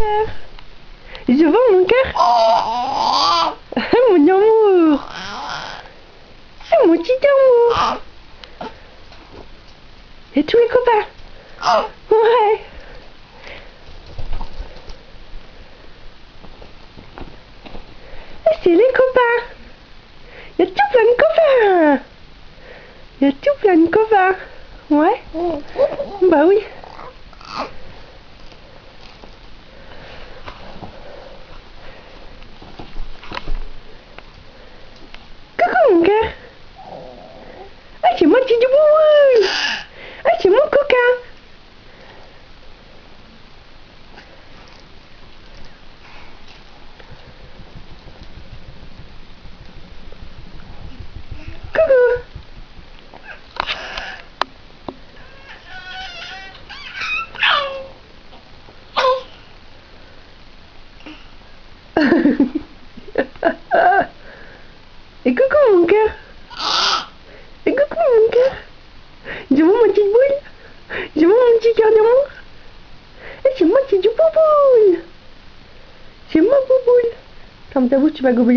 cœur. Je vois mon cœur. Mon amour. C'est mon petit amour. Et tous les copains. Ouais. C'est les copains. Il y a tout plein de copains. Il y a tout plein de copains. Ouais. Bah oui. Coucou mon cœur. Ah, c'est mon petit boubou. Ah, c'est mon coquin. Coucou. Et coucou mon cœur. Et coucou mon cœur. Je vois mon petit boule. Je vois mon petit cœur d'amour. Et c'est moi qui dis bouboule. C'est moi bouboule. Ferme ta bouche, tu vas gobeler.